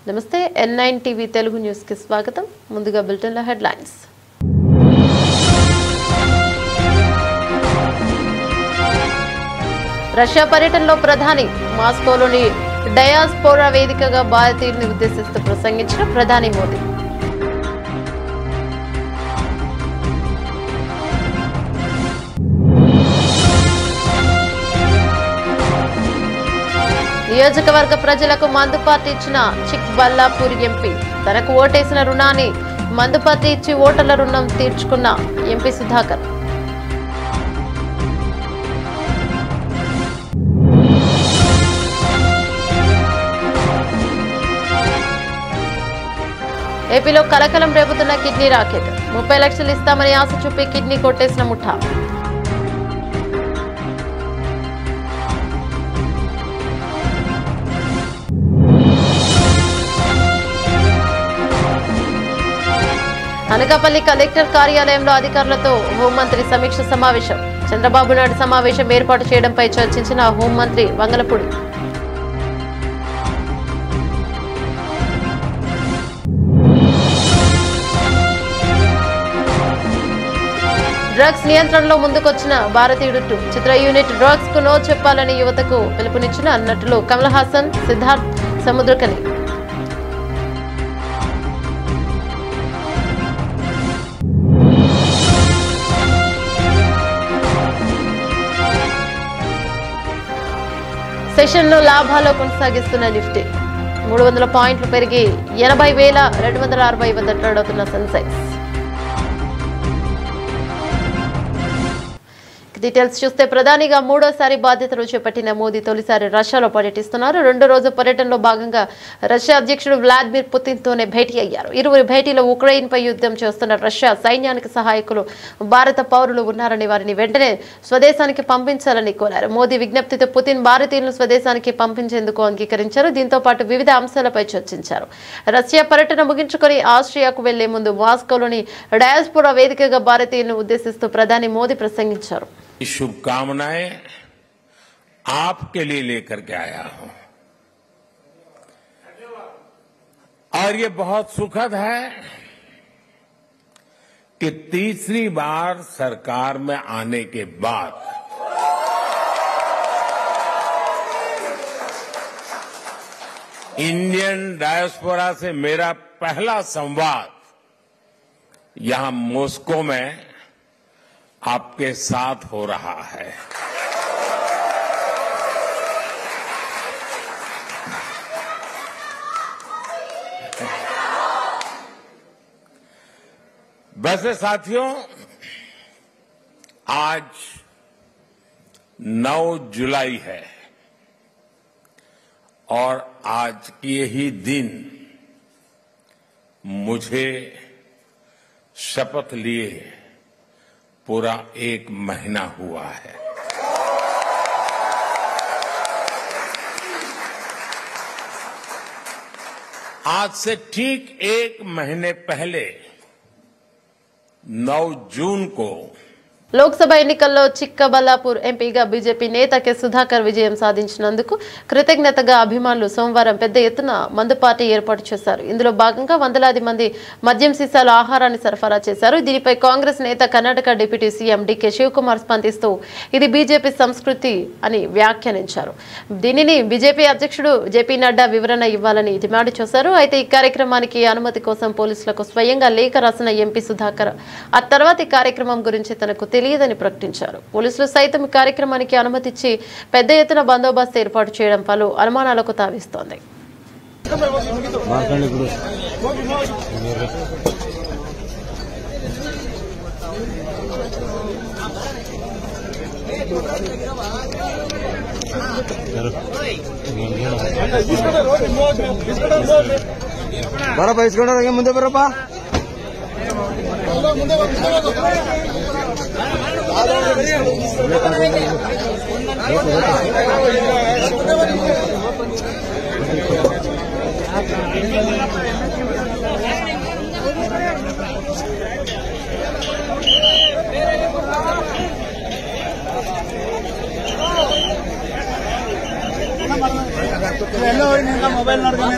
నమస్తే N9 TV Telugu news కి స్వాగతం. ముందుగా బులెటిన్ లో హెడ్లైన్స్. రష్యా పర్యటనలో ప్రధాని మాస్కోలోని డయాస్పోరా వేదికగా భారతీయుల్ని ఉద్దేశిస్తూ ప్రసంగించిన ప్రధాని మోదీ. నియోజకవర్గ ప్రజలకు మందుపార్టీ ఇచ్చిన చిక్బల్లాపూర్ ఎంపీ. తనకు ఓటేసిన రుణాన్ని మందుపార్టీ ఇచ్చి ఓటర్ల రుణం తీర్చుకున్న ఎంపీ సుధాకర్. ఏపీలో కలకలం రేపుతున్న కిడ్నీ రాకెట్. 30 లక్షలు ఇస్తామని ఆశ చూపి కిడ్నీ కొట్టేసిన ముఠా. అనకాపల్లి కలెక్టర్ కార్యాలయంలో అధికారులతో హోంమంత్రి సమీక్ష సమావేశం. చంద్రబాబు నాయుడు సమావేశం ఏర్పాటు చేయడంపై చర్చించిన హోంమంత్రి వంగలపూడి. డ్రగ్స్ నియంత్రణలో ముందుకొచ్చిన భారతీయుడు 2 చిత్ర యూనిట్ డ్రగ్స్ కు నో చెప్పాలని యువతకు పిలుపునిచ్చిన నటులు కమల్ హాసన్, సిద్ధార్థ్ సముద్రకని. సెషన్లో లాభాలు కొనసాగిస్తున్న నిఫ్టీ 300 పాయింట్లు పెరిగి 80,260 వద్ద ట్రేడ్ అవుతున్న సెన్సెక్స్. డీటెయిల్స్ చూస్తే ప్రధానిగా మూడోసారి బాధ్యతలు చేపట్టిన మోదీ తొలిసారి రష్యాలో పర్యటిస్తున్నారు. 2 రోజుల పర్యటనలో భాగంగా రష్యా అధ్యక్షుడు వ్లాదిమిర్ పుతిన్తోనే భేటీ అయ్యారు. ఇరువురి భేటీలో ఉక్రెయిన్పై యుద్ధం చేస్తున్న రష్యా సైన్యానికి సహాయకులు భారత పౌరులు ఉన్నారని వారిని వెంటనే స్వదేశానికి పంపించాలని కోరారు. మోదీ విజ్ఞప్తితో పుతిన్ భారతీయులను స్వదేశానికి పంపించేందుకు అంగీకరించారు. దీంతో పాటు వివిధ అంశాలపై చర్చించారు. రష్యా పర్యటన ముగించుకొని ఆస్ట్రియాకు వెళ్లే ముందు మాస్కోలోని డయాస్పోరా వేదికగా భారతీయులను ఉద్దేశిస్తూ ప్రధాని మోదీ ప్రసంగించారు. शुभकामनाएं आपके लिए लेकर के आया हूं और ये बहुत सुखद है कि तीसरी बार सरकार में आने के बाद इंडियन डायस्पोरा से मेरा पहला संवाद यहां मॉस्को में आपके साथ हो रहा है. वैसे साथियों, आज 9 जुलाई है और आज के ही दिन मुझे शपथ लिए पूरा 1 महीना हुआ है. आज से ठीक 1 महीने पहले 9 जून को లోక్సభ ఎన్నికల్లో చిక్కబల్లాపూర్ ఎంపీగా బీజేపీ నేత కె సుధాకర్ విజయం సాధించినందుకు కృతజ్ఞతగా అభిమానులు సోమవారం పెద్ద ఎత్తున మందు పార్టీ ఏర్పాటు చేశారు. ఇందులో భాగంగా వందలాది మంది మద్యం సీసాల ఆహారాన్ని సరఫరా చేశారు. దీనిపై కాంగ్రెస్ నేత కర్ణాటక డిప్యూటీ సీఎం డికే శివకుమార్ స్పందిస్తూ ఇది బీజేపీ సంస్కృతి అని వ్యాఖ్యానించారు. దీనిని బీజేపీ అధ్యక్షుడు జేపీ నడ్డా వివరణ ఇవ్వాలని డిమాండ్ చేశారు. అయితే ఈ కార్యక్రమానికి అనుమతి కోసం పోలీసులకు స్వయంగా లేఖ రాసిన ఎంపీ సుధాకర్ ఆ తర్వాత ఈ కార్యక్రమం గురించి తనకు తెలియదని ప్రకటించారు. పోలీసులు సైతం ఈ కార్యక్రమానికి అనుమతిచ్చి పెద్ద ఎత్తున బందోబస్తు ఏర్పాటు చేయడం పలు అనుమానాలకు తావిస్తోంది. ముందే బరపా ಮೊಬೈಲ್ ನೋಡ್ಕೊಂಡು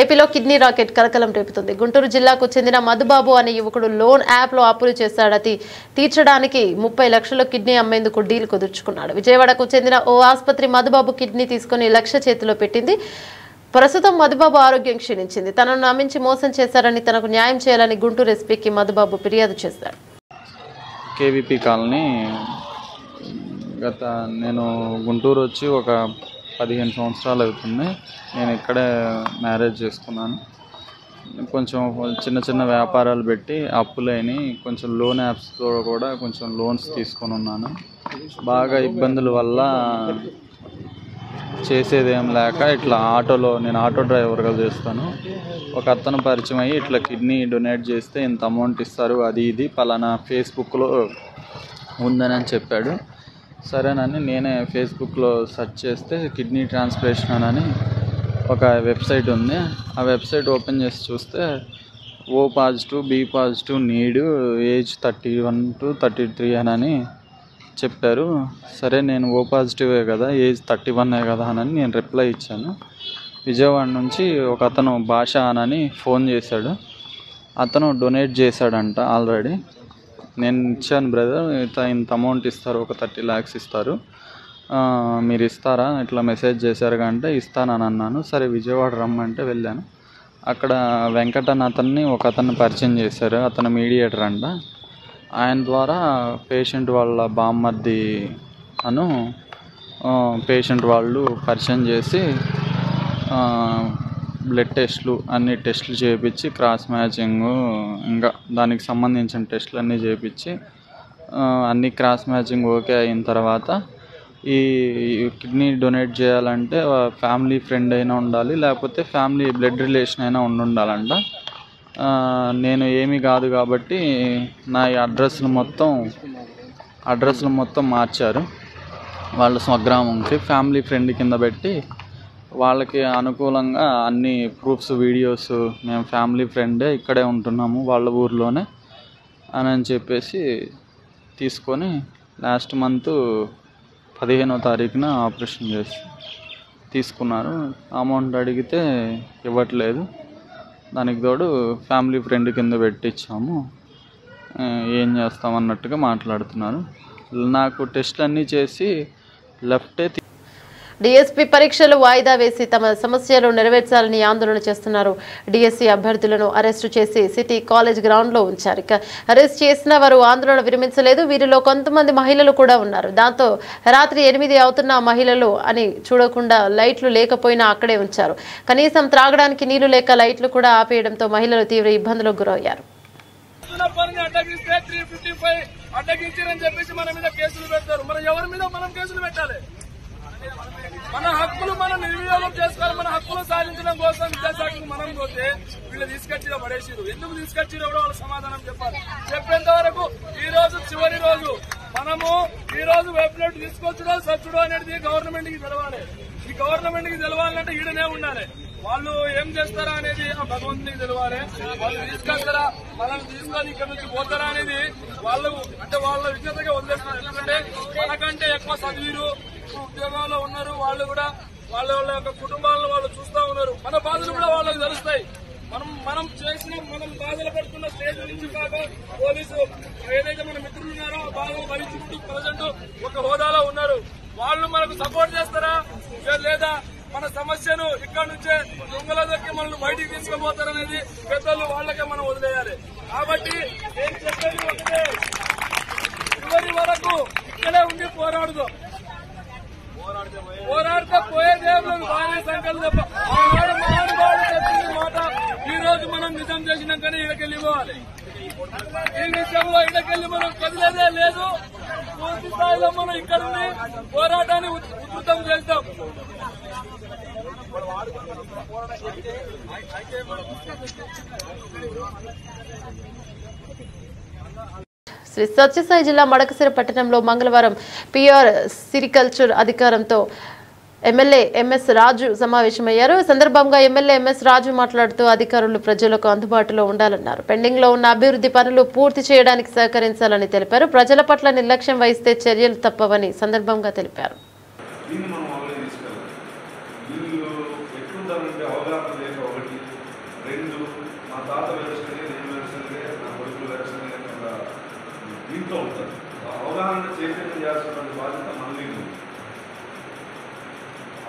ఏపీలో కిడ్నీ రాకెట్ కలకలం రేపుతుంది. గుంటూరు జిల్లాకు చెందిన మధుబాబు అనే యువకుడు లోన్ యాప్లో అప్పులు చేశాడని తీర్చడానికి 30 లక్షల కిడ్నీ అమ్మేందుకు డీల్ కుదుర్చుకున్నాడు. విజయవాడకు చెందిన ఓ ఆసుపత్రి మధుబాబు కిడ్నీ తీసుకుని లక్ష చేతిలో పెట్టింది. ప్రస్తుతం మధుబాబు ఆరోగ్యం క్షీణించింది. తనను నమ్మించి మోసం చేశారని, తనకు న్యాయం చేయాలని గుంటూరు ఎస్పీకి మధుబాబు ఫిర్యాదు చేశాడు. కేవీపీ కాలనీ నేను గుంటూరు వచ్చి ఒక 15 సంవత్సరాలు అవుతుంది. నేను ఇక్కడే మ్యారేజ్ చేసుకున్నాను. కొంచెం చిన్న చిన్న వ్యాపారాలు పెట్టి అప్పులైని కొంచెం లోన్ యాప్స్తో కూడా కొంచెం లోన్స్ తీసుకొని ఉన్నాను. బాగా ఇబ్బందుల వల్ల చేసేదేం లేక ఇట్లా నేను ఆటో డ్రైవర్గా చేస్తాను. ఒక అతను పరిచయం అయ్యి ఇట్లా కిడ్నీ డొనేట్ చేస్తే ఇంత అమౌంట్ ఇస్తారు, అది ఇది పలానా ఫేస్బుక్లో ఉందని చెప్పాడు. సరేనని నేనే ఫేస్బుక్లో సెర్చ్ చేస్తే కిడ్నీ ట్రాన్స్ప్లాంటేషన్ అని ఒక వెబ్సైట్ ఉంది. ఆ వెబ్సైట్ ఓపెన్ చేసి చూస్తే O positive, B positive, need, age 31 to 33 అని చెప్పారు. సరే నేను O పాజిటివే కదా, ఏజ్ 31 కదా అని నేను రిప్లై ఇచ్చాను. విజయవాడ నుంచి ఒక అతను భాష అని ఫోన్ చేశాడు. అతను డొనేట్ చేశాడంట ఆల్రెడీ. నేను ఇచ్చాను, బ్రదర్ ఇంత అమౌంట్ ఇస్తారు, ఒక 30 lakhs ఇస్తారు, మీరు ఇస్తారా, ఇట్లా మెసేజ్ చేశారు అంటే ఇస్తానని అన్నాను. సరే విజయవాడ రమ్మంటే వెళ్ళాను. అక్కడ వెంకటన్ అతన్ని ఒక అతన్ని పరిచయం చేశారు. అతను మీడియేటర్ అంట. ఆయన ద్వారా పేషెంట్ వాళ్ళ బామ్మర్ది పేషెంట్ వాళ్ళు పరిచయం చేసి బ్లడ్ టెస్టులు అన్ని టెస్టులు చేయించి క్రాస్ మ్యాచింగ్ ఇంకా దానికి సంబంధించిన టెస్టులు అన్నీ చేయించి అన్ని క్రాస్ మ్యాచింగ్ ఓకే అయిన తర్వాత ఈ కిడ్నీ డొనేట్ చేయాలంటే ఫ్యామిలీ ఫ్రెండ్ అయినా ఉండాలి, లేకపోతే ఫ్యామిలీ బ్లడ్ రిలేషన్ అయినా ఉండాలంట. నేను ఏమీ కాదు కాబట్టి నా అడ్రస్లు మొత్తం మార్చారు. వాళ్ళ స్వగ్రామంకి ఫ్యామిలీ ఫ్రెండ్ కింద పెట్టి వాళ్ళకి అనుకూలంగా అన్ని ప్రూఫ్స్, వీడియోస్, మేము ఫ్యామిలీ ఫ్రెండే ఇక్కడే ఉంటున్నాము వాళ్ళ ఊర్లోనే అని చెప్పేసి తీసుకొని లాస్ట్ మంత్ 15వ తారీఖున ఆపరేషన్ చేసి తీసుకున్నారు. అమౌంట్ అడిగితే ఇవ్వట్లేదు. దానికి తోడు ఫ్యామిలీ ఫ్రెండ్ కింద పెట్టించాము, ఏం చేస్తామన్నట్టుగా మాట్లాడుతున్నారు. నాకు టెస్టులు అన్నీ చేసి లెఫ్టే. డిఎస్పీ పరీక్షలు వాయిదా వేసి తమ సమస్యలు నెరవేర్చాలని ఆందోళన చేస్తున్నారు. డిఎస్సీ అభ్యర్థులను అరెస్టు చేసి సిటీ కాలేజ్ గ్రౌండ్లో ఉంచారు. ఇక అరెస్ట్ చేసిన వారు ఆందోళన విరమించలేదు. వీరిలో కొంతమంది మహిళలు కూడా ఉన్నారు. దాంతో రాత్రి 8 అవుతున్న మహిళలు అని చూడకుండా లైట్లు లేకపోయినా అక్కడే ఉంచారు. కనీసం త్రాగడానికి నీళ్లు లేక లైట్లు కూడా ఆపేయడంతో మహిళలు తీవ్ర ఇబ్బందులకు గురయ్యారు. మన హక్కులు మనం నిర్వినియోగం చేసుకోవాలి. మన హక్కులు సాధించడం కోసం విద్యాశాఖకు మనం పోతే వీళ్ళు తీసుకొచ్చినా పడేసిరు. ఎందుకు తీసుకొచ్చిరో కూడా వాళ్ళు సమాధానం చెప్పాలి. చెప్పేంత వరకు ఈ రోజు చివరి రోజు. మనము ఈ రోజు వెబ్సైట్ తీసుకొచ్చడో సచ్చుడో అనేది గవర్నమెంట్ కి తెలవాలి. ఈ గవర్నమెంట్ కి తెలవాలంటే ఈడనే ఉండాలి. వాళ్ళు ఏం చేస్తారా అనేది ఆ భగవంతునికి తెలవాలి. వాళ్ళు తీసుకొస్తారా, మనల్ని తీసుకొని ఇక్కడ నుంచి పోతారా అనేది వాళ్ళు అంటే వాళ్ళ విజ్ఞతగా వదిలేస్తున్నారు. ఎందుకంటే మనకంటే ఎక్కువ చదివిరు, ఉద్యోగంలో ఉన్నారు. వాళ్ళు కూడా వాళ్ళ యొక్క కుటుంబాలను వాళ్ళు చూస్తూ ఉన్నారు. మన బాధలు కూడా వాళ్ళకి తెలుస్తాయి. మనం చేసిన మనం బాధలు పడుతున్న స్టేజ్ నుంచి కాక పోలీసు ఏదైతే మన మిత్రులు ఉన్నారో ఆ బాధలు భరించుకుంటూ ప్రజెంట్ ఒక హోదాలో ఉన్నారు. వాళ్ళు మనకు సపోర్ట్ చేస్తారా లేదా మన సమస్యను ఇక్కడ నుంచే దొంగల దొరికి మనల్ని బయటికి తీసుకుపోతారనేది పెద్దలు వాళ్ళకే మనం వదిలేయాలి. కాబట్టి నేను చెప్పేది ఒకటే, చివరి వరకు ఇక్కడే ఉండి పోరాడుదాం. పోరాడితే పోయేదేమో బాగానే సంఖ్యలు తప్ప మహానుభావుడు చెప్పింది మాట ఈ రోజు మనం నిజం చేసినాకనే ఇక్కడికెళ్ళి పోవాలి. ఈ విషయంలో ఇక్కడికెళ్ళి మనం కదిలేదే లేదు. పూర్తి స్థాయిలో మనం ఇక్కడుండి పోరాటాన్ని ఉధృతం చేస్తాం. శ్రీ సత్యసాయి జిల్లా మడకశిర పట్టణంలో మంగళవారం పిఆర్ సిరికల్చర్ అధికారంతో ఎమ్మెల్యే ఎంఎస్ రాజు సమావేశమయ్యారు. ఈ సందర్భంగా ఎమ్మెల్యే ఎంఎస్ రాజు మాట్లాడుతూ అధికారులు ప్రజలకు అందుబాటులో ఉండాలన్నారు. పెండింగ్ లో ఉన్న అభివృద్ధి పనులు పూర్తి చేయడానికి సహకరించాలని తెలిపారు. ప్రజల పట్ల నిర్లక్ష్యం వహిస్తే చర్యలు తప్పవని సందర్భంగా తెలిపారు.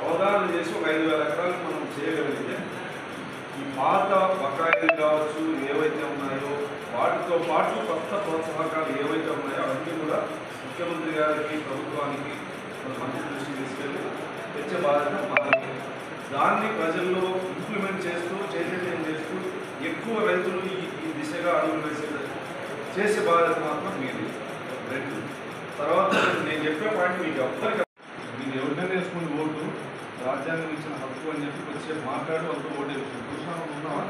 అవగాహన చేసి ఒక 5,000 ఎకరాలు మనం చేయగలిగితే ఈ పాత బకాయిలు కావచ్చు ఏవైతే ఉన్నాయో వాటితో పాటు కొత్త ప్రోత్సాహకాలు ఏవైతే ఉన్నాయో అవన్నీ కూడా ముఖ్యమంత్రి గారికి ప్రభుత్వానికి మంత్రి దృష్టి తీసుకెళ్ళి తెచ్చే బాధ్యత మాది. దాన్ని ప్రజల్లో ఇంప్లిమెంట్ చేస్తూ చైతన్యం చేస్తూ ఎక్కువ రైతులు ఈ దిశగా అడుగులు చేసే బాధ్యత మాత్రం మీది. రెండు తర్వాత నేను చెప్పే పాయింట్ మీకు ఎవ్వరికి మీరు ఎవరికైనా వేసుకుని ఓటు రాజ్యాంగం ఇచ్చిన హక్కు అని చెప్పి వచ్చేపు మాట్లాడి వాళ్ళతో ఓటు వేసుకున్నాం. ఉన్నావా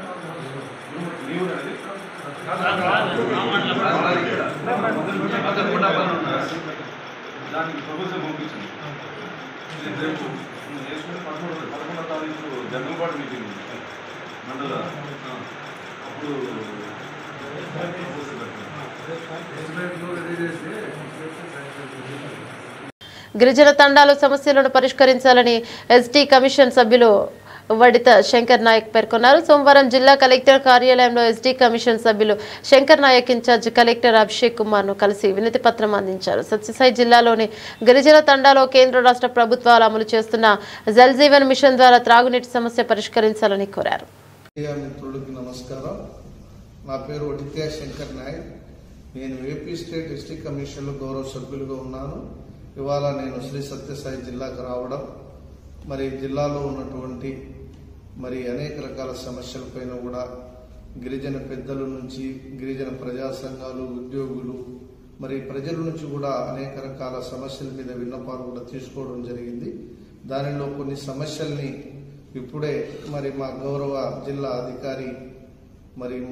నీవు దానికి ప్రపోజల్ పంపించింది. రేపు వేసుకుని 11వ తారీఖు జనరల్ బాడీ మీటింగ్ మండల అప్పుడు గిరిజన తండాలు సమస్యలను పరిష్కరించాలని ఎస్టీ కమిషన్ సభ్యులు వడిత శంకర్ నాయక్ పేర్కొన్నారు. సోమవారం జిల్లా కలెక్టర్ కార్యాలయంలో ఎస్టీ కమిషన్ సభ్యులు శంకర్ నాయక్ ఇన్ఛార్జ్ కలెక్టర్ అభిషేక్ కుమార్ ను కలిసి వినతి పత్రం అందించారు. సత్యసాయి జిల్లాలోని గిరిజన తండాలో కేంద్ర రాష్ట్ర ప్రభుత్వాలు అమలు చేస్తున్న జల్ జీవన్ మిషన్ ద్వారా త్రాగునీటి సమస్య పరిష్కరించాలని కోరారు. మిత్రులకు నమస్కారం. నా పేరు వడిత శంకర్ నాయక్. నేను ఏపీ స్టేట్ ఎస్టీ కమిషన్లో గౌరవ సభ్యులుగా ఉన్నాను. ఇవాళ నేను శ్రీ సత్యసాయి జిల్లాకు రావడం మరి జిల్లాలో ఉన్నటువంటి అనేక రకాల సమస్యలపైన కూడా గిరిజన పెద్దల నుంచి గిరిజన ప్రజా సంఘాలు ఉద్యోగులు ప్రజల నుంచి కూడా అనేక రకాల సమస్యల మీద విన్నపాలు కూడా తీసుకోవడం జరిగింది. దానిలో కొన్ని సమస్యల్ని ఇప్పుడే మా గౌరవ జిల్లా అధికారి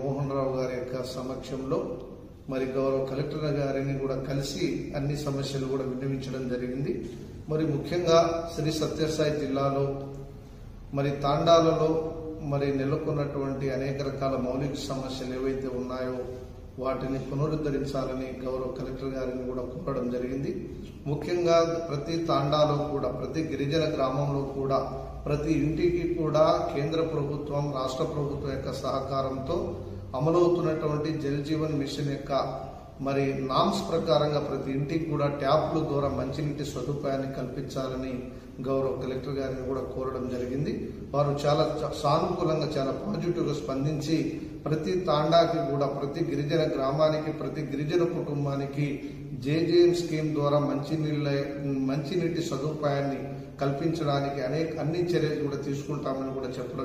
మోహన్ రావు గారి యొక్క సమక్షంలో గౌరవ కలెక్టర్ గారిని కూడా కలిసి అన్ని సమస్యలు కూడా విన్నవించడం జరిగింది. ముఖ్యంగా శ్రీ సత్యసాయి జిల్లాలో తాండాలలో నెలకొన్నటువంటి అనేక రకాల మౌలిక సమస్యలు ఏవైతే ఉన్నాయో వాటిని పునరుద్ధరించాలని గౌరవ కలెక్టర్ గారిని కూడా కోరడం జరిగింది. ముఖ్యంగా ప్రతి తాండాలో కూడా ప్రతి గిరిజన గ్రామంలో కూడా ప్రతి ఇంటికి కూడా కేంద్ర ప్రభుత్వం రాష్ట్ర ప్రభుత్వం యొక్క సహకారంతో అమలవుతున్నటువంటి జల్ జీవన్ మిషన్ యొక్క నామ్స్ ప్రకారంగా ప్రతి ఇంటికి కూడా ట్యాప్ల ద్వారా మంచినీటి సదుపాయాన్ని కల్పించాలని గౌరవ కలెక్టర్ గారిని కూడా కోరడం జరిగింది. వారు చాలా సానుకూలంగా చాలా పాజిటివ్గా స్పందించి ప్రతి తాండాకి కూడా ప్రతి గిరిజన గ్రామానికి ప్రతి గిరిజన కుటుంబానికి జేజేఎం స్కీమ్ ద్వారా మంచినీటి సదుపాయాన్ని కల్పించడానికి అన్ని చర్యలు కూడా తీసుకుంటామని కూడా చెప్పడం.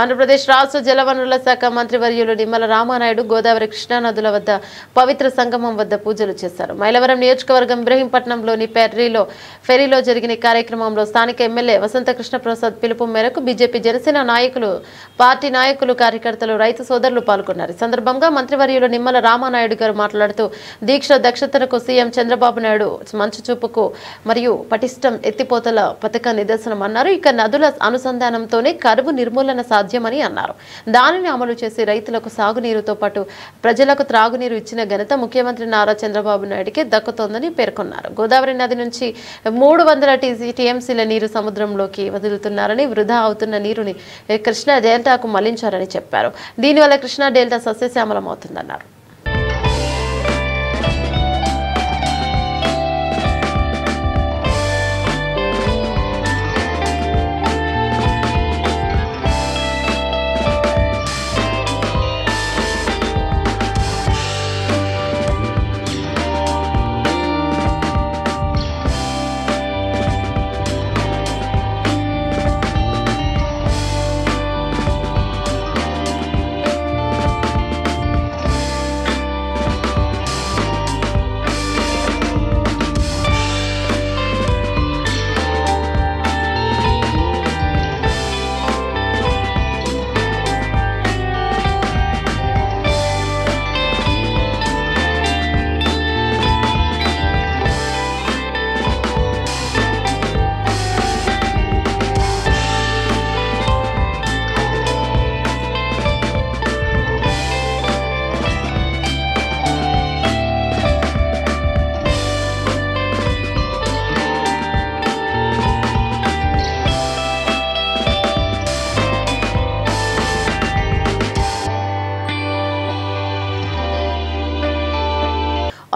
ఆంధ్రప్రదేశ్ రాష్ట్ర జలవనరుల శాఖ మంత్రి వర్యులు నిమ్మల రామానాయుడు గోదావరి కృష్ణా నదుల వద్ద పవిత్ర సంగమం వద్ద పూజలు చేశారు. మైలవరం నియోజకవర్గం ఇబ్రహీంపట్నంలోని ఫెరీలో జరిగిన కార్యక్రమంలో స్థానిక ఎమ్మెల్యే వసంత కృష్ణప్రసాద్ పిలుపు మేరకు బీజేపీ జనసేన నాయకులు పార్టీ నాయకులు కార్యకర్తలు రైతు సోదరులు పాల్గొన్నారు. ఈ సందర్భంగా మంత్రివర్యులు నిమ్మల రామానాయుడు గారు మాట్లాడుతూ దీక్ష దక్షతలకు సీఎం చంద్రబాబు నాయుడు మంచు చూపుకు మరియు పటిష్టం ఎత్తిపోతల పథక నిదర్శనం అన్నారు. ఇక నదుల అనుసంధానంతోనే కరువు నిర్మూలన సాధ్యమని అన్నారు. దానిని అమలు చేసి రైతులకు సాగునీరుతో పాటు ప్రజలకు త్రాగునీరు ఇచ్చిన ఘనత ముఖ్యమంత్రి నారా చంద్రబాబు నాయుడికి దక్కుతోందని పేర్కొన్నారు. గోదావరి నది నుంచి 300 టీఎంసీల నీరు సముద్రంలోకి వదులుతున్నారని, వృధా అవుతున్న నీరుని కృష్ణా డెల్టాకు మళ్లించారని చెప్పారు. దీనివల్ల కృష్ణా డెల్టా సస్యశ్యామలం అవుతుందన్నారు.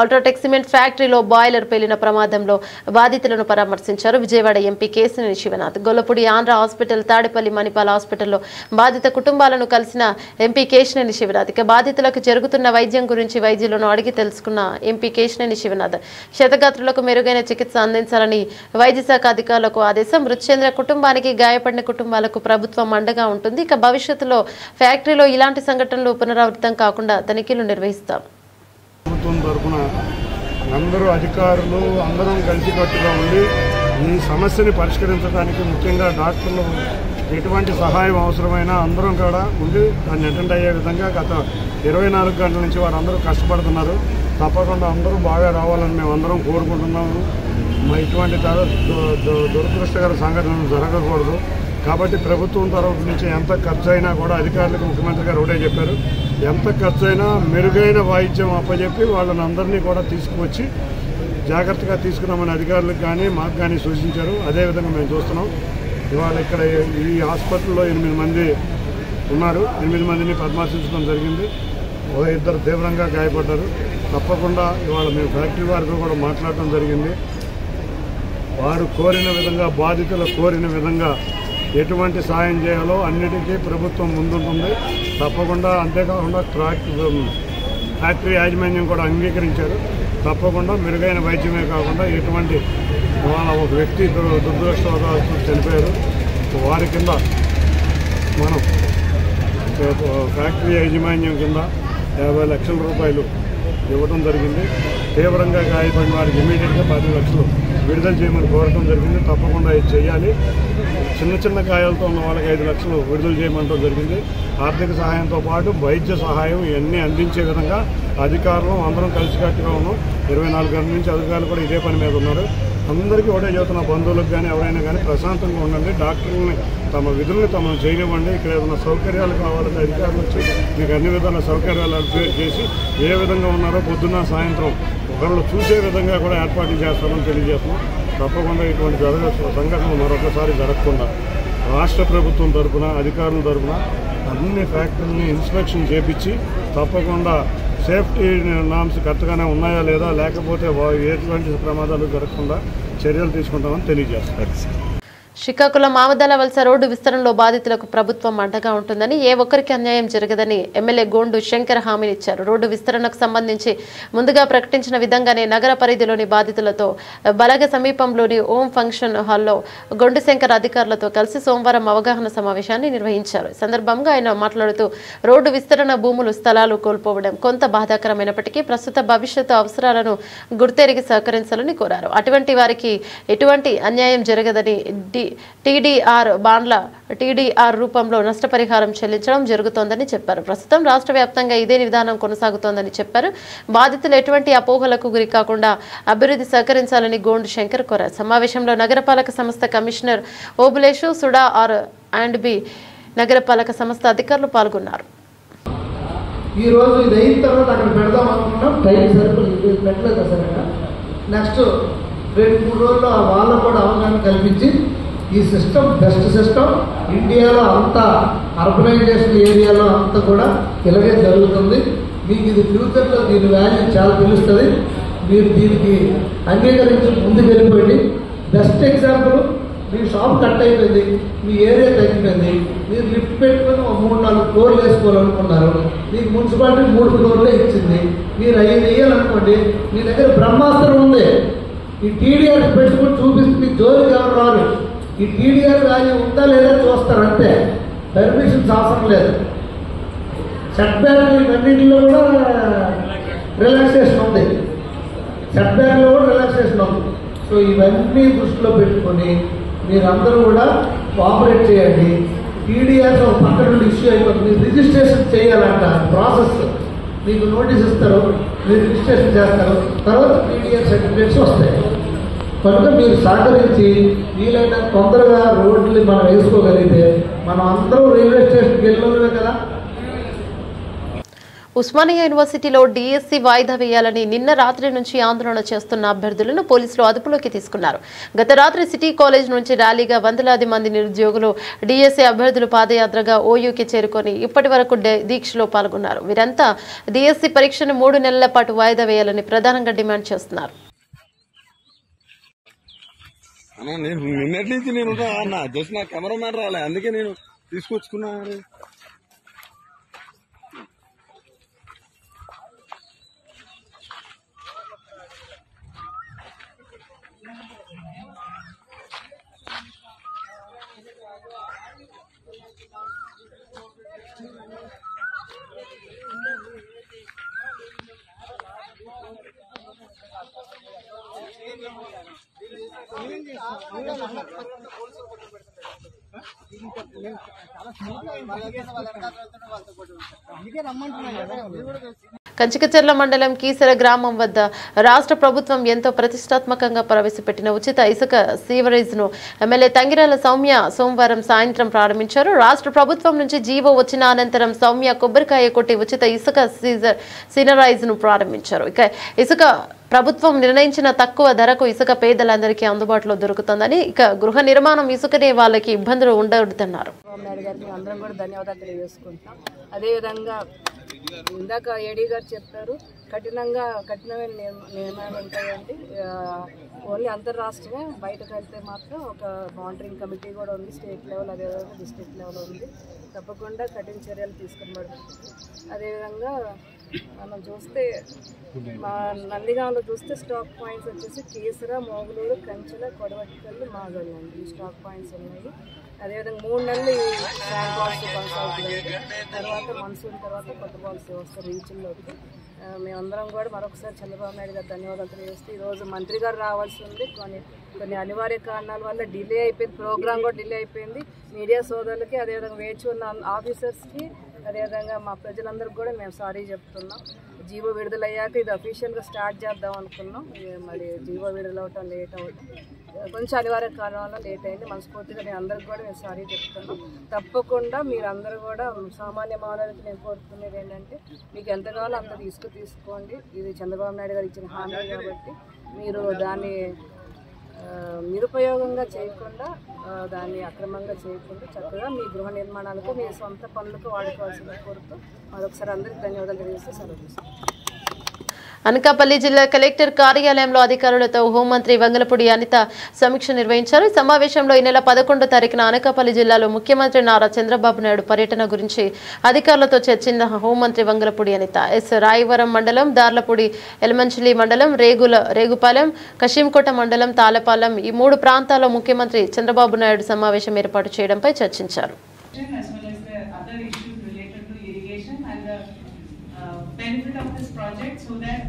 అల్ట్రాటెక్ సిమెంట్ ఫ్యాక్టరీలో బాయిలర్ పేలిన ప్రమాదంలో బాధితులను పరామర్శించారు విజయవాడ ఎంపీ కేశినేని శివనాథ్. గొల్లపూడి ఆంధ్ర హాస్పిటల్, తాడేపల్లి మణిపాల్ హాస్పిటల్లో బాధిత కుటుంబాలను కలిసిన ఎంపీ కేశినేని శివనాథ్. ఇక బాధితులకు జరుగుతున్న వైద్యం గురించి వైద్యులను అడిగి తెలుసుకున్న ఎంపీ కేశినేని శివనాథ్ క్షతగాత్రులకు మెరుగైన చికిత్స అందించాలని వైద్య శాఖ అధికారులకు ఆదేశం. మృతి చెందిన కుటుంబానికి, గాయపడిన కుటుంబాలకు ప్రభుత్వం అండగా ఉంటుంది. ఇక భవిష్యత్తులో ఫ్యాక్టరీలో ఇలాంటి సంఘటనలు పునరావృతం కాకుండా తనిఖీలు నిర్వహిస్తాం. ప్రభుత్వం తరఫున అందరూ అధికారులు అందరం కలిసికట్టుగా ఉండి ఈ సమస్యని పరిష్కరించడానికి, ముఖ్యంగా డాక్టర్లు ఎటువంటి సహాయం అవసరమైనా అందరం కూడా ఉండి దాన్ని అటెండ్ అయ్యే విధంగా గత 24 గంటల నుంచి వారందరూ కష్టపడుతున్నారు. తప్పకుండా అందరూ బాగా రావాలని మేము అందరం కోరుకుంటున్నాము. ఇటువంటి దురదృష్టకర సంఘటనలు జరగకూడదు. కాబట్టి ప్రభుత్వం తరఫు నుంచి ఎంత ఖర్చు అయినా కూడా అధికారులకు ముఖ్యమంత్రి గారు ఒకటే చెప్పారు, ఎంత ఖర్చు అయినా మెరుగైన వాయిద్యం అప్పచెప్పి వాళ్ళని అందరినీ కూడా తీసుకువచ్చి జాగ్రత్తగా తీసుకున్నామని అధికారులకు కానీ మాకు కానీ సూచించారు. అదేవిధంగా మేము చూస్తున్నాం. ఇవాళ ఇక్కడ ఈ హాస్పిటల్లో 8 మంది ఉన్నారు. 8 మందిని పరామర్శించడం జరిగింది. 2 తీవ్రంగా గాయపడ్డారు. తప్పకుండా ఇవాళ మేము ఫ్యాక్టరీ వారితో కూడా మాట్లాడటం జరిగింది. వారు కోరిన విధంగా, బాధితులు కోరిన విధంగా ఎటువంటి సాయం చేయాలో అన్నిటికీ ప్రభుత్వం ముందుంటుంది. తప్పకుండా అంతేకాకుండా ఫ్యాక్టరీ యాజమాన్యం కూడా అంగీకరించారు. తప్పకుండా మెరుగైన వైద్యమే కాకుండా ఎటువంటి వాళ్ళ ఒక వ్యక్తి దురదృష్టవశాత్తు చనిపోయారు. వారి కింద మనం ఫ్యాక్టరీ యాజమాన్యం కింద 50 లక్షల రూపాయలు ఇవ్వడం జరిగింది. తీవ్రంగా గాయపడిన వారికి ఇమీడియట్గా 10 లక్షలు విడుదల చేయమని కోరటం జరిగింది. తప్పకుండా ఇది చేయాలి. చిన్న గాయాలతో ఉన్న వాళ్ళకి 5 లక్షలు విడుదల చేయమంటం జరిగింది. ఆర్థిక సహాయంతో పాటు వైద్య సహాయం ఇవన్నీ అందించే విధంగా అధికారులు అందరం కలిసికట్టుగా ఉన్నాం. 24 గంటల నుంచి అధికారులు కూడా ఇదే పని మీద ఉన్నారు. అందరికీ ఒకటే చెబుతున్న, బంధువులకు కానీ ఎవరైనా కానీ ప్రశాంతంగా ఉండండి. డాక్టర్లని తమ విధుల్ని తమను చేయనివ్వండి. ఇక్కడ ఏదైనా సౌకర్యాలు కావాలంటే అధికారులు వచ్చి మీకు అన్ని విధాల సౌకర్యాలు అప్డేట్ చేసి ఏ విధంగా ఉన్నారో పొద్దున్న సాయంత్రం ఒకళ్ళు చూసే విధంగా కూడా ఏర్పాట్లు చేస్తామని తెలియజేస్తున్నాం. తప్పకుండా ఇటువంటి సంఘటనలు మరొకసారి జరగకుండా రాష్ట్ర ప్రభుత్వం తరఫున, అధికారుల తరఫున అన్ని ఫ్యాక్టరీని ఇన్స్పెక్షన్ చేపించి తప్పకుండా సేఫ్టీ నామ్స్ కరెక్ట్గానే ఉన్నాయా లేదా, లేకపోతే ఎటువంటి ప్రమాదాలు జరగకుండా చర్యలు తీసుకుంటామని తెలియజేస్తారు. శ్రీకాకుళం ఆమదాల వలస రోడ్డు విస్తరణలో బాధితులకు ప్రభుత్వం అండగా ఉంటుందని, ఏ ఒక్కరికి అన్యాయం జరగదని ఎమ్మెల్యే గోండు శంకర్ హామీనిచ్చారు. రోడ్డు విస్తరణకు సంబంధించి ముందుగా ప్రకటించిన విధంగానే నగర పరిధిలోని బాధితులతో బలగ సమీపంలోని ఓం ఫంక్షన్ హాల్లో గొండు శంకర్ అధికారులతో కలిసి సోమవారం అవగాహన సమావేశాన్ని నిర్వహించారు. ఈ సందర్భంగా ఆయన మాట్లాడుతూ రోడ్డు విస్తరణ, భూములు, స్థలాలు కోల్పోవడం కొంత బాధాకరమైనప్పటికీ ప్రస్తుత భవిష్యత్తు అవసరాలను గుర్తెరిగి సహకరించాలని కోరారు. అటువంటి వారికి ఎటువంటి అన్యాయం జరగదని టీడీఆర్ బాండ్ల టీడీఆర్ రూపంలో నష్టపరిహారం చెల్లించడం జరుగుతోందని చెప్పారు. ప్రస్తుతం రాష్ట్ర వ్యాప్తంగా ఇదే విధానం కొనసాగుతోందని చెప్పారు. బాధితులు ఎటువంటి అపోహలకు గురి కాకుండా అభివృద్ధి సహకరించాలని గోండు శంకర్ కోరారు. సమావేశంలో నగరపాలక సంస్థ కమిషనర్ ఓబులేషు, సుడా R&B నగరపాలక సంస్థ అధికారులు పాల్గొన్నారు. ఈ రోజు ఇది అయిన తర్వాత అక్కడ పెడదాం అనుకున్నాం. టైం సరిపోలేదు, పెట్టలేదు అసలు. నెక్స్ట్ 2-3 రోజుల్లో వాళ్ళకు కూడా అవగాహన కల్పించి ఈ సిస్టమ్ బెస్ట్ సిస్టమ్ ఇండియాలో అంతా అర్బనైజేషన్ ఏరియాలో అంతా కూడా ఇలాగే జరుగుతుంది. మీకు ఇది ఫ్యూచర్లో దీని వాల్యూ చాలా తెలుస్తుంది. మీరు దీనికి అంగీకరించి ముందుకు వెళ్ళిపోయింది. బెస్ట్ ఎగ్జాంపుల్, మీ షాప్ కట్ అయిపోయింది, మీ ఏరియా తగ్గిపోయింది, మీరు లిఫ్ట్ పెట్టుకుని 3-4 ఫ్లోర్లు వేసుకోవాలనుకున్నారు. మీకు మున్సిపాలిటీ 3 ఫ్లోర్లే ఇచ్చింది. మీరు 5 వేయాలనుకోండి, మీ దగ్గర బ్రహ్మాస్త్రం ఉంది. ఈ టీడీఆర్ పెట్టుకుని చూపిస్తే మీ జోలికి ఎవరు రారు. ఈ టీడీఆర్ వాల్యూ ఉందా లేదా చూస్తారు అంతే. పర్మిషన్స్ అవసరం లేదు. సెట్ బ్యాక్ ఇవన్నింటిలో కూడా రిలాక్సేషన్ ఉంది. సెట్ బ్యాక్లో కూడా రిలాక్సేషన్ ఉంది. సో ఇవన్నీ దృష్టిలో పెట్టుకొని మీరందరూ కూడా కోఆపరేట్ చేయండి. టీడీఆర్ ఒక పక్క నుండి ఇష్యూ అయిపోతుంది. రిజిస్ట్రేషన్ చేయాలంట ప్రాసెస్. మీకు నోటీస్ ఇస్తారు, మీరు రిజిస్ట్రేషన్ చేస్తారు, తర్వాత టీడీఆర్ సర్టిఫికేట్స్ వస్తాయి. కనుక మీరు సహకరించి వీలైన తొందరగా రోడ్లు మనం వేసుకోగలిగితే మనం అందరూ రైల్వే స్టేషన్కి వెళ్ళినవే కదా. ఉస్మానియా యూనివర్సిటీలో డిఎస్సి వాయిదా వేయాలని నిన్న రాత్రి నుంచి ఆందోళన చేస్తున్న అభ్యర్థులను పోలీసులు అదుపులోకి తీసుకున్నారు. గత రాత్రి సిటీ కాలేజ్ నుంచి ర్యాలీగా వందలాది మంది నిరుద్యోగులు డిఎస్సి అభ్యర్థులు పాదయాత్రగా ఓయూకి చేరుకొని ఇప్పటి వరకు దీక్షలో పాల్గొన్నారు. వీరంతా డిఎస్సి పరీక్షను 3 నెలల పాటు వాయిదా వేయాలని ప్రధానంగా డిమాండ్ చేస్తున్నారు. నేను నిన్నటి నుంచి నేను జస్ట్ నా కెమెరామ్యాన్ రాలే, అందుకే నేను తీసుకొచ్చుకున్నా. కంచికచర్ల మండలం కీసర గ్రామం వద్ద రాష్ట్ర ప్రభుత్వం ఎంతో ప్రతిష్టాత్మకంగా ప్రవేశపెట్టిన ఉచిత ఇసుక సీవరేజ్ ను ఎమ్మెల్యే తంగిరాల సౌమ్య సోమవారం సాయంత్రం ప్రారంభించారు. రాష్ట్ర ప్రభుత్వం నుంచి జీవో వచ్చిన అనంతరం సౌమ్య కొబ్బరికాయ కొట్టి ఉచిత ఇసుక సీనరైజ్ ను ప్రారంభించారు. ఇక ఇసుక ప్రభుత్వం నిర్ణయించిన తక్కువ ధరకు ఇసుక పేదలందరికీ అందుబాటులో దొరుకుతుందని, ఇక గృహ నిర్మాణం ఇసుకనే వాళ్ళకి ఇబ్బందులు ఉండవద్దన్నారు. అందరం కూడా ధన్యవాదాలు తెలియజేసుకుంటాం. అదేవిధంగా ఇందాక ఏడీ గారు చెప్పారు, కఠినమైన నియమాలు ఉంటాయండి. ఓన్లీ అంతర్రాష్ట్రమే, బయటకు వెళ్తే మాత్రం ఒక మానిటరింగ్ కమిటీ కూడా ఉంది, స్టేట్ లెవెల్ అదేవిధంగా డిస్ట్రిక్ట్ లెవెల్ ఉంది. తప్పకుండా కఠిన చర్యలు తీసుకునబడుతుంది. అదేవిధంగా మనం చూస్తే మా నందిగాంలో చూస్తే స్టాక్ పాయింట్స్ వచ్చేసి కీసర, మోగులూరు, కంచెల, కొడవటికల్లు, మాగళ్ళు అండి. ఈ స్టాక్ పాయింట్స్ ఉన్నాయి. అదేవిధంగా 3 నెలలు ఈ శాండ్ బాల్స్ కొనసాగుతుంది. తర్వాత మన్సూన్ తర్వాత కొత్త బాల్స్ వస్తారు రీచ్ల్లోకి. మేమందరం కూడా మరొకసారి చంద్రబాబు నాయుడు గారు ధన్యవాదాలు తెలియజేస్తే, ఈరోజు మంత్రి గారు రావాల్సి ఉంది. కొన్ని అనివార్య కారణాల వల్ల డిలే అయిపోయింది, ప్రోగ్రామ్ కూడా డిలే అయిపోయింది. మీడియా సోదరులకి, అదేవిధంగా వేచి ఉన్న ఆఫీసర్స్కి, అదేవిధంగా మా ప్రజలందరికీ కూడా మేము సారీ చెప్తున్నాం. జీవో విడుదలయ్యాక ఇది అఫీషియల్గా స్టార్ట్ చేద్దాం అనుకున్నాం. మరి జీవో విడుదలవటం లేట్ అవ్వటం కొంచెం అనివార్య కారణం వల్ల లేట్ అయింది. మనస్ఫూర్తిగా నేను అందరికి కూడా మేము సారీ చెప్తున్నాం. తప్పకుండా మీరందరూ కూడా సామాన్య మానవులకి నేను కోరుకునేది ఏంటంటే, మీకు ఎంత కావాలో అంత తీసుకోండి. ఇది చంద్రబాబు నాయుడు గారు ఇచ్చిన హామీ కాబట్టి మీరు దాన్ని నిరుపయోగంగా చేయకుండా, దాన్ని అక్రమంగా చేయకుండా చక్కగా మీ గృహ నిర్మాణాలకు, మీ సొంత పనులకు వాడుకోవాల్సింది కోరుతూ మరొకసారి అందరికీ ధన్యవాదాలు తెలియజేస్తూ సెలవు తీసుకుంటాం. అనకాపల్లి జిల్లా కలెక్టర్ కార్యాలయంలో అధికారులతో హోంమంత్రి వంగలపూడి అనిత సమీక్ష నిర్వహించారు. ఈ సమావేశంలో ఈ నెల 11వ తారీఖున అనకాపల్లి జిల్లాలో ముఖ్యమంత్రి నారా చంద్రబాబు నాయుడు పర్యటన గురించి అధికారులతో చర్చించిన హోంమంత్రి వంగలపూడి అనిత రాయవరం మండలం, దార్లపూడి, ఎలమంచిలి మండలం, రేగుపాలెం, కశీంకోట మండలం, తాళపాలెం ఈ 3 ప్రాంతాల్లో ముఖ్యమంత్రి చంద్రబాబు నాయుడు సమావేశం ఏర్పాటు చేయడంపై చర్చించారు. benefit of this project so that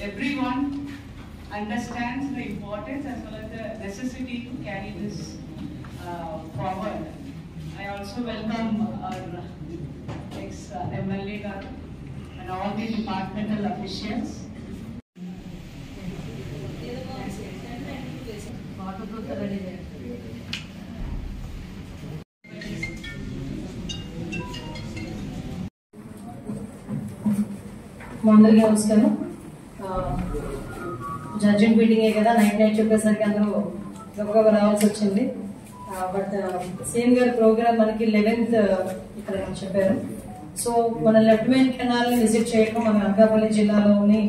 everyone understands the importance as well as the necessity to carry this forward. I also welcome our ex-MLA and all the departmental officials. అందరికీ నమస్కారం. జడ్జిమెంట్ మీటింగే కదా, నైట్ చెప్పేసరికి అందరూ గొప్పగా రావాల్సి వచ్చింది. But CM గారి programme మనకి 11th ఇక్కడ చెప్పారు. సో మన లెఫ్ట్ మెయిన్ కెనాల్ ని విజిట్ చేయడం మన అనకాపల్లి జిల్లాలోని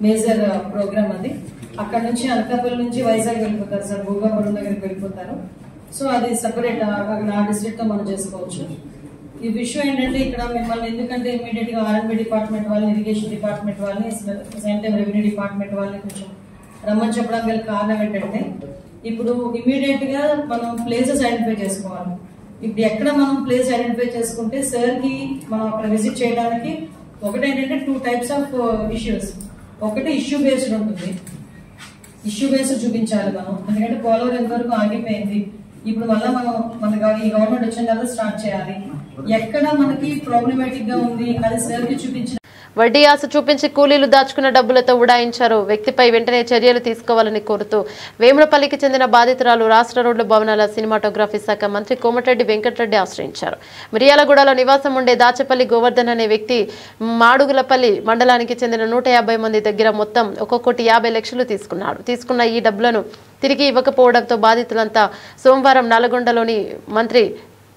మేజర్ ప్రోగ్రామ్ అది. అక్కడ నుంచి అనకాపల్లి నుంచి వైజాగ్ వెళ్ళిపోతారు సార్, భూగాపురం దగ్గరికి వెళ్ళిపోతారు. సో అది సెపరేట్, అక్కడ ఆ డిస్ట్రిక్ట్ తో మనం చేసుకోవచ్చు. ఈ విషయం ఏంటంటే, ఇక్కడ మిమ్మల్ని ఎందుకంటే ఇమీడియట్ గా ఆర్ఎండ్బి డిపార్ట్మెంట్ వాళ్ళని, ఇరిగేషన్ డిపార్ట్మెంట్ వాళ్ళని, సేమ్ టైం రెవెన్యూ డిపార్ట్మెంట్ వాళ్ళని కొంచెం రమ్మని చెప్పడం గల కారణం ఏంటంటే, ఇప్పుడు ఇమీడియట్ గా మనం ప్లేసెస్ ఐడెంటిఫై చేసుకోవాలి. ఇప్పుడు ఎక్కడ మనం ప్లేస్ ఐడెంటిఫై చేసుకుంటే సార్ కి మనం అక్కడ విజిట్ చేయడానికి ఒకటి ఏంటంటే 2 types ఆఫ్ ఇష్యూస్. ఒకటి ఇష్యూ బేస్డ్ ఉంటుంది, ఇష్యూ బేస్డ్ చూపించాలి మనం. ఎందుకంటే పోలవరం ఎంతవరకు ఆగిపోయింది, ఇప్పుడు మళ్ళీ మన ఈ గవర్నమెంట్ వచ్చిన తర్వాత స్టార్ట్ చేయాలి. ఎక్కడ మనకి ప్రాబ్లమేటిక్ గా ఉంది అది సార్ కి చూపించిన వడ్డీ ఆశ చూపించి కూలీలు దాచుకున్న డబ్బులతో ఉడాయించారు. వ్యక్తిపై వెంటనే చర్యలు తీసుకోవాలని కోరుతూ వేములపల్లికి చెందిన బాధితురాలు రాష్ట్ర రోడ్ల భవనాల సినిమాటోగ్రఫీ శాఖ మంత్రి కోమటిరెడ్డి వెంకటరెడ్డి ఆశ్రయించారు. మిర్యాలగూడలో నివాసం ఉండే దాచపల్లి గోవర్ధన్ అనే వ్యక్తి మాడుగులపల్లి మండలానికి చెందిన 150 మంది దగ్గర మొత్తం 1,50,00,000 తీసుకున్నాడు. తీసుకున్న ఈ డబ్బులను తిరిగి ఇవ్వకపోవడంతో బాధితులంతా సోమవారం నల్గొండలోని మంత్రి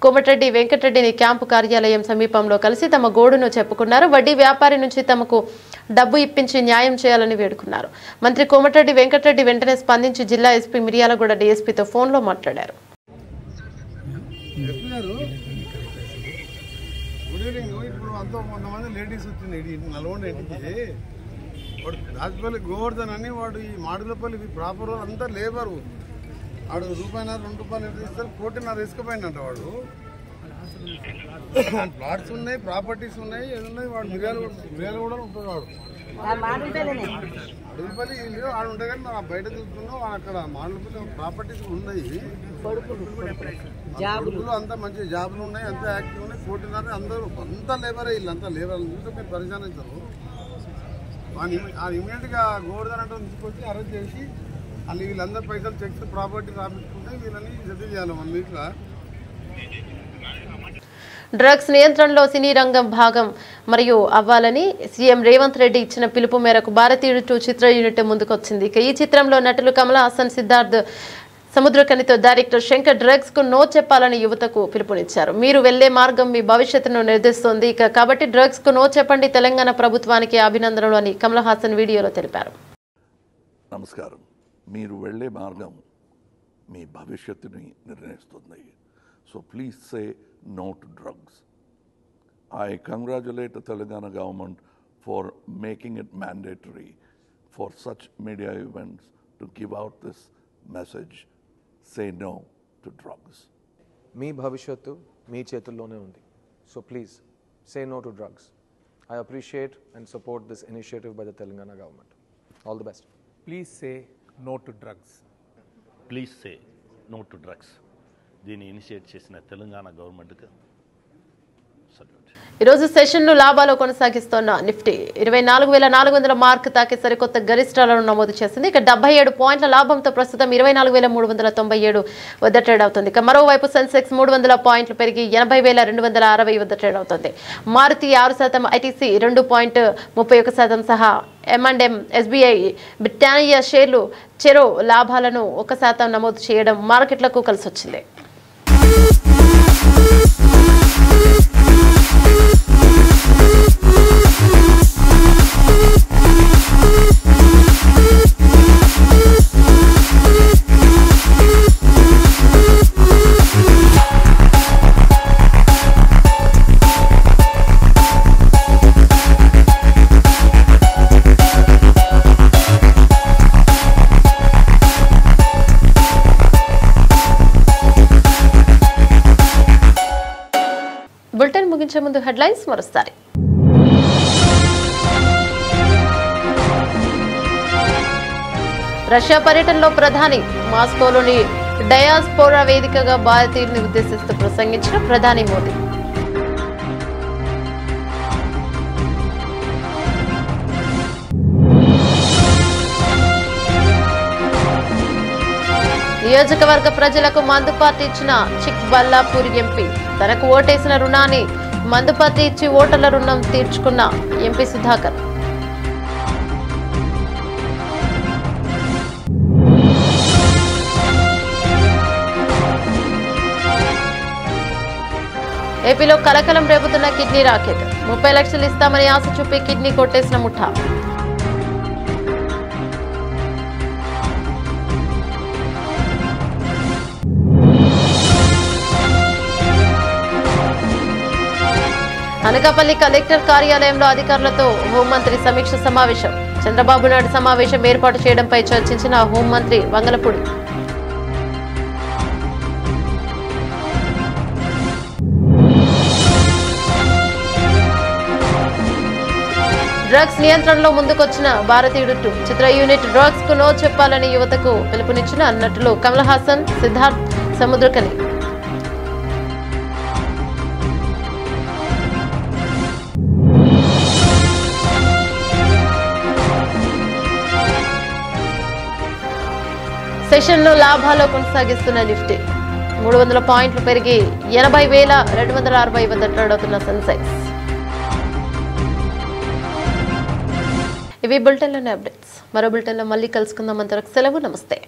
కోమటిరెడ్డి వెంకటరెడ్డిని క్యాంపు కార్యాలయం సమీపంలో కలిసి తమ గోడును చెప్పుకున్నారు. వడ్డీ వ్యాపారి నుంచి తమకు డబ్బు ఇప్పించి న్యాయం చేయాలని వేడుకున్నారు. మంత్రి కోమటిరెడ్డి వెంకటరెడ్డి వెంటనే స్పందించి జిల్లా ఎస్పీ మిర్యాలగూడ డీఎస్పీతో ఫోన్లో మాట్లాడారు. రాజపల్లి గోవర్ధన్ అని వాడు ఈ మాడులపల్లి ప్రాపర్ అంతా లేబరు వాడు రూపాయన్నర 2 రూపాయలు ఎంత ఇస్తారు 1,50,00,000 తీసుకుపోయిందంట. వాడు ప్లాట్స్ ఉన్నాయి, ప్రాపర్టీస్ ఉన్నాయి, ఏది ఉన్నాయి. వాడు మిర్యాలు కూడా ఉంటుంది. వాడు మాడులపల్లి వాడు ఉంటాయి కానీ మనం బయట చూస్తున్నాం. అక్కడ మాడులపల్లి ప్రాపర్టీస్ ఉన్నాయి, కొడుకులు అంతా మంచి జాబులు ఉన్నాయి, అంతా యాక్టివ్ ఉన్నాయి. 1,50,00,000 అందరూ అంతా లేబరే, వీళ్ళంతా లేబర్ చూస్తే మీరు పరిశానించారు. ఇమీడియట్ గా గోవర్ధన్ అంటే తీసుకొచ్చి అరెస్ట్ చేసి వాళ్ళు వీళ్ళందరూ పైసలు చెక్స్ ప్రాపర్టీ రాపించుకుంటే వీళ్ళని సెటిల్ చేయాలి 1 వీక్. డ్రగ్స్ నియంత్రణలో సినీ రంగం భాగం మరియు అవ్వాలని సీఎం రేవంత్ రెడ్డి ఇచ్చిన పిలుపు మేరకు భారతీయుడు 2 చిత్ర యూనిట్ ముందుకొచ్చింది. ఈ చిత్రంలో నటులు కమల్ హాసన్, సిద్ధార్థ్ సముద్రకనితో డైరెక్టర్ శంకర్ డ్రగ్స్ కు నో చెప్పాలని యువతకు పిలుపునిచ్చారు. మీరు వెళ్లే మార్గం మీ భవిష్యత్తును నిర్దేశిస్తోంది, కాబట్టి డ్రగ్స్ కు నో చెప్పండి, తెలంగాణ ప్రభుత్వానికి అభినందనలు అని కమల్ హాసన్ వీడియోలో తెలిపారు. నమస్కారం. మీరు వెళ్లే మార్గం మీ భవిష్యత్తుని నిర్ణయిస్తుంది. So please say no to drugs. I congratulate the Telangana government for making it mandatory for such media events to give out this message. Say no to drugs. మీ భవిష్యత్తు మీ చేతుల్లోనే ఉంది. So please say no to drugs. I appreciate and support this initiative by the Telangana government. All the best. Please say no to drugs. Please say no to drugs. దీన్ని initiate చేసిన తెలంగాణ గవర్నమెంట్కి ఈరోజు సెషన్ను లాభాలు కొనసాగిస్తున్న నిఫ్టీ 24,400 మార్క్ తాకి సరికొత్త గరిష్టాలను నమోదు చేసింది. ఇక 77 పాయింట్ల లాభంతో ప్రస్తుతం 24,397 వద్ద ట్రేడ్ అవుతుంది. ఇక మరోవైపు సెన్సెక్స్ 300 పాయింట్లు పెరిగి 80,260 వద్ద ట్రేడ్ అవుతుంది. మారుతి 6%, ఐటీసీ 2.31% సహా M&M, SBI, బ్రిటానియా షేర్లు చెరో లాభాలను 1% నమోదు చేయడం మార్కెట్లకు కలిసొచ్చింది. బులెటిన్ ముగించే ముందు హెడ్లైన్స్ మరోసారి. రష్యా పర్యటనలో ప్రధాని మాస్కోలోని డయాస్పోరా వేదికగా భారతీయుల్ని ఉద్దేశిస్తూ ప్రసంగించిన ప్రధాని మోదీ. నియోజకవర్గ ప్రజలకు మందుపార్టీ ఇచ్చిన చిక్బల్లాపూర్ ఎంపీ. తనకు ఓటేసిన రుణాన్ని మందుపార్టీ ఇచ్చి ఓటర్ల రుణం తీర్చుకున్న ఎంపీ సుధాకర్. ఏపీలో కలకలం రేపుతున్న కిడ్నీ రాకెట్. 30 లక్షలు ఇస్తామని ఆశ చూపి కిడ్నీ కొట్టేసిన ముఠా. అనకాపల్లి కలెక్టర్ కార్యాలయంలో అధికారులతో హోంమంత్రి సమీక్ష సమావేశం. చంద్రబాబు నాయుడు సమావేశం ఏర్పాటు చేయడంపై చర్చించిన హోంమంత్రి వంగలపూడి. డ్రగ్స్ నియంత్రణలో ముందుకొచ్చిన భారతీయుడు 2 చిత్ర యూనిట్ డ్రగ్స్ కు నో చెప్పాలని యువతకు పిలుపునిచ్చిన నటులు కమల్ హాసన్, సిద్ధార్థ్ సముద్రకని. సెషన్ను లాభాల్లో కొనసాగిస్తున్న నిఫ్టీ 300 పాయింట్లు పెరిగి 80,260 వద్ద ట్రేడ్ అవుతున్న సెన్సెక్స్. ఇవి బులెటిన్లోని అప్డేట్స్. మరో బులెటిన్లో మళ్ళీ కలుసుకుందాం. అంతవరకు సెలవు. నమస్తే.